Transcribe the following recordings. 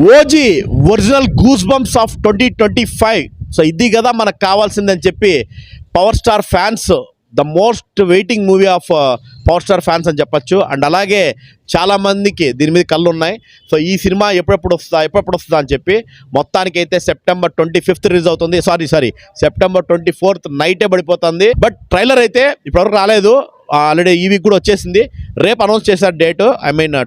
OG original goose bumps of 2025. So ఇది కదా మనకు కావాల్సిందని చెప్పి power star fans the most waiting movie of power star fans అని చెప్పచ్చు. అండ్ అలాగే చాలామందికి దీని మీద కళ్ళు ఉన్నాయి. సో ఈ సినిమా ఎప్పుడెప్పుడు వస్తుందా అని చెప్పి మొత్తానికైతే సెప్టెంబర్ 25th రిలీజ్ అవుతుంది. సారీ సెప్టెంబర్ 24th నైటే పడిపోతుంది. బట్ ట్రైలర్ అయితే ఇప్పటివరకు రాలేదు. ఆల్రెడీ ఈ వీక్ కూడా వచ్చేసింది. రేపు అనౌన్స్ చేశారు డేట్.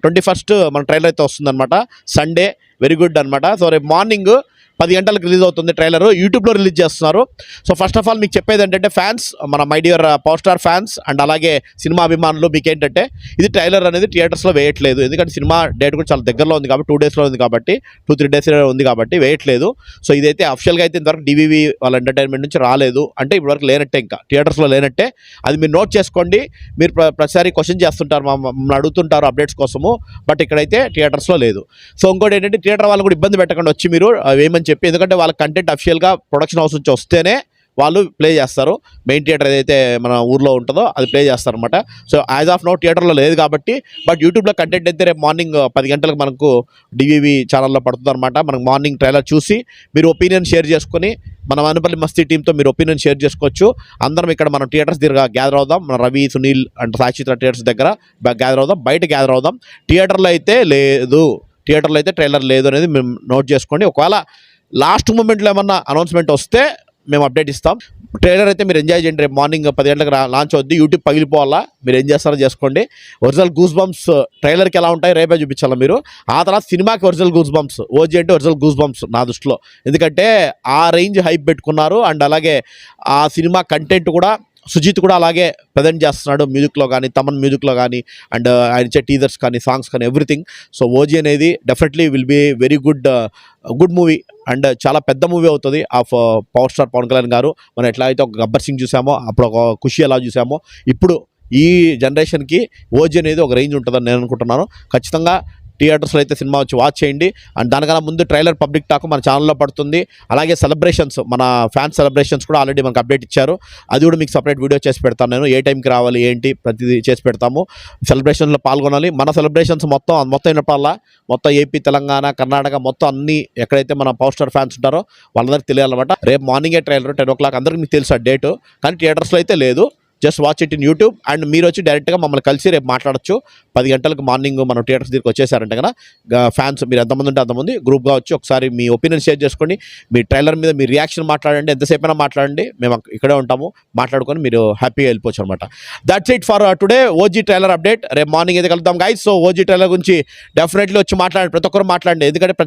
21st మన ట్రైలర్ అయితే వస్తుంది అనమాట. సండే వెరీ గుడ్ అనమాట. సో రేపు మార్నింగ్ 10 గంటలకు రిలీజ్ అవుతుంది ట్రైలర్. యూట్యూబ్లో రిలీజ్ చేస్తున్నారు. సో ఫస్ట్ ఆఫ్ ఆల్ మీకు చెప్పేది ఏంటంటే ఫ్యాన్స్, మన my dear power star fans and అలాగే సినిమా అభిమానులు, మీకు ఏంటంటే ఇది ట్రైలర్ అనేది థియేటర్స్లో వేయట్లేదు. ఎందుకంటే సినిమా డేట్ కూడా చాలా దగ్గరలో ఉంది కాబట్టి 2 డేస్లో ఉంది కాబట్టి 2-3 డేస్ ఉంది కాబట్టి వేయట్లేదు. సో ఇదైతే అఫిషియల్గా అయితే ఇంతవరకు డివివి వాళ్ళ ఎంటర్టైన్మెంట్ నుంచి రాలేదు. అంటే ఇప్పటివరకు లేనట్టే, ఇంకా థియేటర్స్లో లేనట్టే. అది మీరు నోట్ చేసుకోండి. మీరు ప్రతిసారి క్వశ్చన్ చేస్తుంటారు, మమ్మల్ని అడుగుతుంటారు అప్డేట్స్ కోసము. బట్ ఇక్కడైతే థియేటర్స్లో లేదు. సో ఇంకోటి ఏంటంటే థియేటర్ వాళ్ళు కూడా ఇబ్బంది పెట్టకుండా వచ్చి మీరు ఏమని చెప్పి, ఎందుకంటే వాళ్ళ కంటెంట్ అఫిషియల్గా ప్రొడక్షన్ హౌస్ నుంచి వస్తేనే వాళ్ళు ప్లే చేస్తారు. మెయిన్ థియేటర్ ఏదైతే మన ఊర్లో ఉంటుందో అది ప్లే చేస్తారు అనమాట. సో యాజ్ ఆఫ్ నో థియేటర్లో లేదు కాబట్టి, బట్ యూట్యూబ్లో కంటెంట్ అయితే రేపు మార్నింగ్ 10 గంటలకు మనకు డివివి ఛానల్లో పడుతుంది అనమాట. మనకు మార్నింగ్ ట్రైలర్ చూసి మీరు ఒపీనియన్ షేర్ చేసుకొని మన వనపల్లి మస్తీ టీంతో మీరు ఒపీనియన్ షేర్ చేసుకోవచ్చు. అందరం ఇక్కడ మనం థియేటర్స్ దగ్గర గ్యాదర్ అవుదాం. మన రవి, సునీల్ అండ్ సాక్షిత్ర థియేటర్స్ దగ్గర గ్యాదర్ అవుదాం. బయట గ్యాదర్ అవుదాం. థియేటర్లో అయితే ట్రైలర్ లేదు అనేది మేము నోట్ చేసుకోండి. ఒకవేళ లాస్ట్ మూమెంట్లో ఏమన్నా అనౌన్స్మెంట్ వస్తే మేము అప్డేట్ ఇస్తాం. ట్రైలర్ అయితే మీరు ఎంజాయ్ చేయండి. రేపు మార్నింగ్ 10 గంటలకు లాంచ్ అవుద్ది. యూట్యూబ్ పగిలిపోవాలా, మీరు ఏం చేస్తారో చేసుకోండి. ఒరిజినల్ గూస్ బంప్స్ ట్రైలర్కి ఎలా ఉంటాయి రేపే చూపించాలా మీరు. ఆ తర్వాత సినిమాకి ఒరిజినల్ గూస్ బంప్స్, ఓజీ అంటే ఒరిజినల్ గూస్ బంప్స్ నా దృష్టిలో. ఎందుకంటే ఆ రేంజ్ హైప్ పెట్టుకున్నారు. అండ్ అలాగే ఆ సినిమా కంటెంట్ కూడా సుజిత్ కూడా అలాగే ప్రజెంట్ చేస్తున్నాడు, మ్యూజిక్లో కానీ, తమన్ మ్యూజిక్లో కానీ, అండ్ ఆయన ఇచ్చే టీజర్స్ కానీ, సాంగ్స్ కానీ, ఎవ్రీథింగ్. సో ఓజీ అనేది definitely will be very good movie and చాలా పెద్ద మూవీ అవుతుంది of power star Pawan Kalyan గారు. మనం ఎట్లా అయితే ఒక గబ్బర్ సింగ్ చూసామో, అప్పుడు ఒక ఖుషి ఎలా చూసామో, ఇప్పుడు ఈ జనరేషన్కి ఓజీ అనేది ఒక రేంజ్ ఉంటుందని నేను అనుకుంటున్నాను. ఖచ్చితంగా థియేటర్స్లో అయితే సినిమా వచ్చి వాచ్ చేయండి. అండ్ దానికన్నా ముందు ట్రైలర్ పబ్లిక్ టాక్ మన ఛానల్లో పడుతుంది. అలాగే సెలబ్రేషన్స్, మన ఫ్యాన్స్ సెలబ్రేషన్స్ కూడా ఆల్రెడీ మనకు అప్డేట్ ఇచ్చారు. అది కూడా మీకు సపరేట్ వీడియో చేసి పెడతాను నేను. ఏ టైంకి రావాలి ఏంటి ప్రతిదీ చేసి పెడతాము. సెలబ్రేషన్లో పాల్గొనాలి. మన సెలబ్రేషన్స్ మొత్తం అయినప్పుడల్లా మొత్తం ఏపీ, తెలంగాణ, కర్ణాటక మొత్తం అన్ని ఎక్కడైతే మన పవర్ స్టార్ ఫ్యాన్స్ ఉంటారో వాళ్ళందరికీ తెలియాలన్నమాట. రేపు మార్నింగే ట్రైలర్ 10 o'clock అందరికీ మీకు తెలుసు ఆ డేటు. కానీ థియేటర్స్లో అయితే లేదు. Just watch it in YouTube. And మీరు వచ్చి డైరెక్ట్గా మమ్మల్ని కలిసి రేపు మాట్లాడచ్చు. 10 గంటలకు మార్నింగ్ మనం థియేటర్స్ దగ్గరికి వచ్చేసారంటే కదా ఫ్యాన్స్, మీరు ఎంతమంది ఉంటే అంతమంది గ్రూప్గా వచ్చి ఒకసారి మీ ఒపీనియన్ షేర్ చేసుకోండి. మీ ట్రైలర్ మీద మీ రియాక్షన్ మాట్లాడండి. ఎంతసేపు అయినా మాట్లాడండి, మేము ఇక్కడే ఉంటాము. మాట్లాడుకొని మీరు హ్యాపీగా వెళ్ళిపోవచ్చు అనమాట. That's it for today OG trailer update. రేపు మార్నింగ్ అయితే కలుద్దాం గైస్. సో ఓజీ ట్రైలర్ గురించి డెఫినెట్లీ వచ్చి మాట్లాడండి, ప్రతి ఒక్కరు మాట్లాడండి. ఎందుకంటే